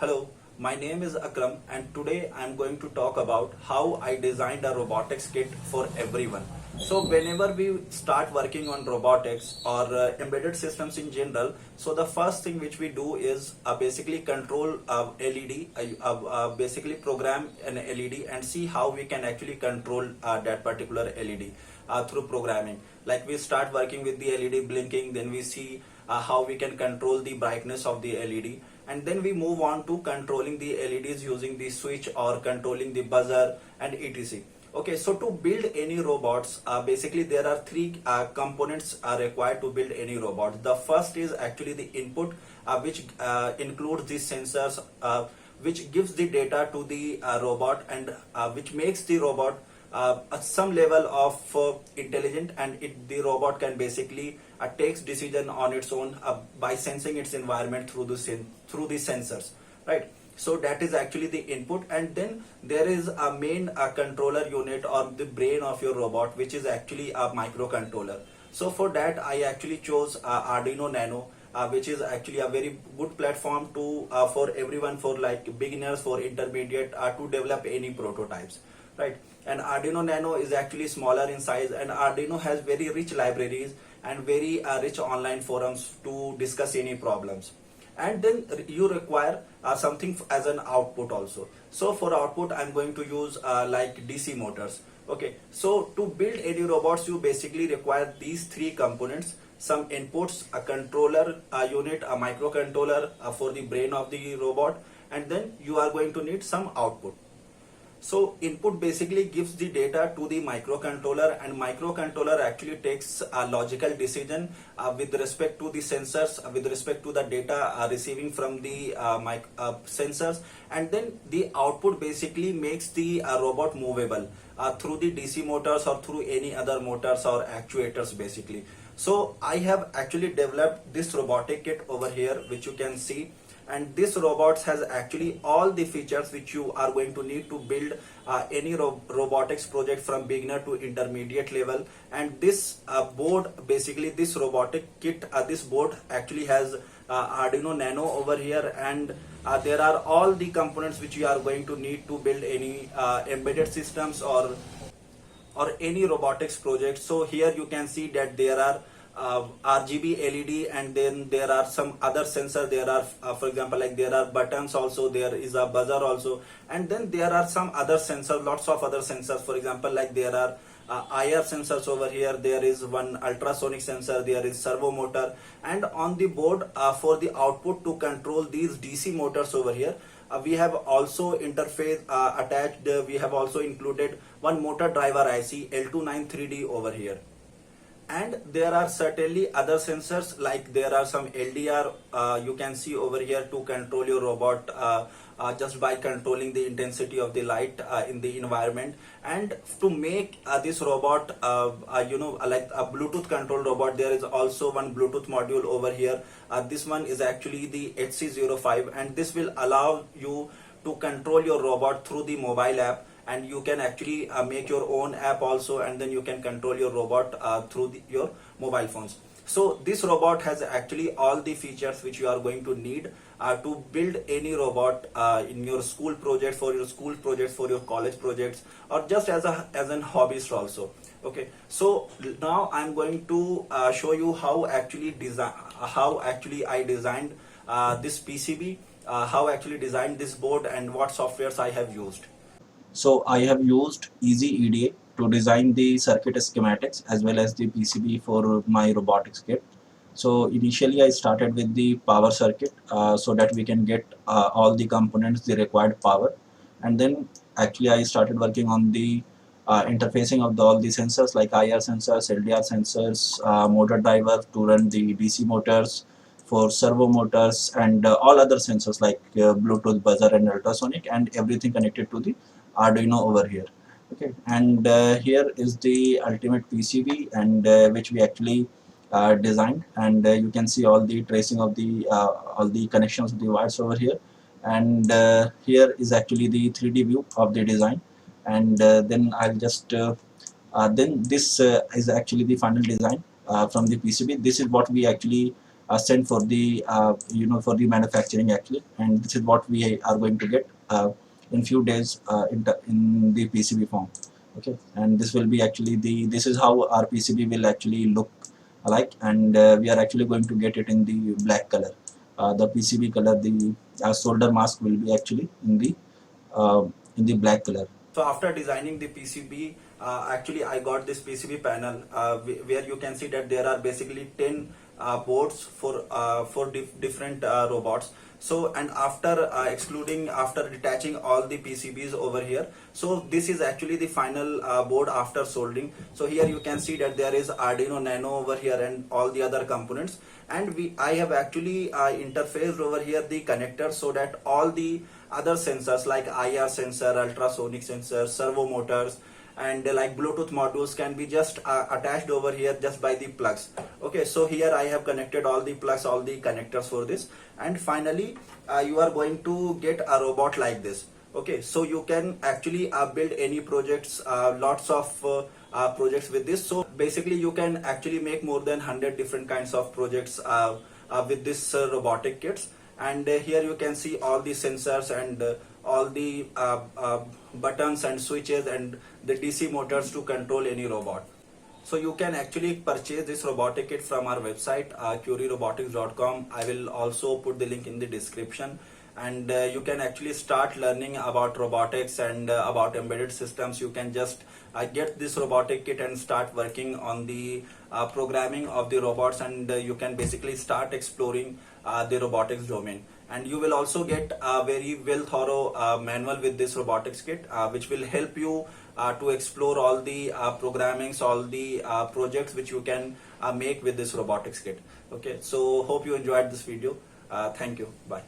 Hello, my name is Akram and today I am going to talk about how I designed a robotics kit for everyone. So whenever we start working on robotics or embedded systems in general, so the first thing which we do is basically control LED, basically program an LED and see how we can actually control that particular LED through programming. Like we start working with the LED blinking, then we see how we can control the brightness of the LED, and then we move on to controlling the LEDs using the switch or controlling the buzzer and etc. Okay, so to build any robots, basically there are three components required to build any robot. The first is actually the input, which includes the sensors, which gives the data to the robot, and which makes the robot at some level of intelligent, and the robot can basically takes decision on its own by sensing its environment through the sensors, right? So that is actually the input, and then there is a main controller unit or the brain of your robot, which is actually a microcontroller. So for that I actually chose Arduino Nano, which is actually a very good platform to for everyone, for like beginners, for intermediate, to develop any prototypes, right? And Arduino Nano is actually smaller in size, and Arduino has very rich libraries and very rich online forums to discuss any problems. And then you require something as an output also. So for output I'm going to use like DC motors. Okay, so to build any robots you basically require these three components: some inputs, a controller unit, a microcontroller for the brain of the robot, and then you are going to need some output. So input basically gives the data to the microcontroller, and microcontroller actually takes a logical decision with respect to the sensors, with respect to the data receiving from the sensors, and then the output basically makes the robot movable through the DC motors or through any other motors or actuators basically. So I have actually developed this robotic kit over here, which you can see, and this robots has actually all the features which you are going to need to build any robotics project from beginner to intermediate level. And this board, basically this robotic kit, this board actually has Arduino Nano over here, and there are all the components which you are going to need to build any embedded systems or any robotics project. So here you can see that there are RGB LED, and then there are some other sensor. There are for example, like there are buttons also, there is a buzzer also, and then there are some other sensors, lots of other sensors. For example, like there are IR sensors over here, there is one ultrasonic sensor, there is servo motor, and on the board for the output to control these DC motors over here, we have also interface attached. We have also included one motor driver IC L293D over here. And there are certainly other sensors, like there are some LDR you can see over here to control your robot just by controlling the intensity of the light in the environment. And to make this robot like a Bluetooth controlled robot, there is also one Bluetooth module over here. This one is actually the HC05, and this will allow you to control your robot through the mobile app, and you can actually make your own app also, and then you can control your robot through your mobile phones. So this robot has actually all the features which you are going to need to build any robot in your school project, for your school projects, for your college projects, or just as an hobbyist also. Okay, so now I'm going to show you how actually I designed this PCB, how actually designed this board, and what softwares I have used. So I have used Easy EDA to design the circuit schematics as well as the PCB for my robotics kit. So initially I started with the power circuit so that we can get all the components, the required power, and then actually I started working on the interfacing of all the sensors like IR sensors, LDR sensors, motor driver to run the DC motors, for servo motors, and all other sensors like Bluetooth, buzzer, and ultrasonic, and everything connected to the Arduino over here. Okay, and here is the ultimate PCB, and which we actually designed, and you can see all the tracing of the all the connections of the wires over here, and here is actually the 3D view of the design. And then I'll just then this is actually the final design from the PCB. This is what we actually sent for the for the manufacturing actually, and this is what we are going to get in few days in the PCB form. Okay, and this will be actually this is how our PCB will actually look like, and we are actually going to get it in the black color. The PCB color, the solder mask will be actually uh, in the black color. So after designing the PCB, actually I got this PCB panel where you can see that there are basically 10 boards for different robots. So and after after detaching all the PCBs over here, so this is actually the final board after soldering. So here you can see that there is Arduino Nano over here and all the other components, and I have actually interfaced over here the connector so that all the other sensors like IR sensor, ultrasonic sensor, servo motors, and like Bluetooth modules can be just attached over here just by the plugs. Okay, so here I have connected all the plugs, all the connectors for this, and finally you are going to get a robot like this. Okay, so you can actually build any projects, lots of projects with this. So basically you can actually make more than 100 different kinds of projects with this robotic kits. And here you can see all the sensors and all the buttons and switches and the DC motors to control any robot. So you can actually purchase this robotic kit from our website, curyrobotics.com. I will also put the link in the description, and you can actually start learning about robotics and about embedded systems. You can just get this robotic kit and start working on the programming of the robots, and you can basically start exploring the robotics domain. And you will also get a very well thorough manual with this robotics kit, which will help you to explore all the programmings, all the projects which you can make with this robotics kit. Okay, so hope you enjoyed this video. Thank you. Bye.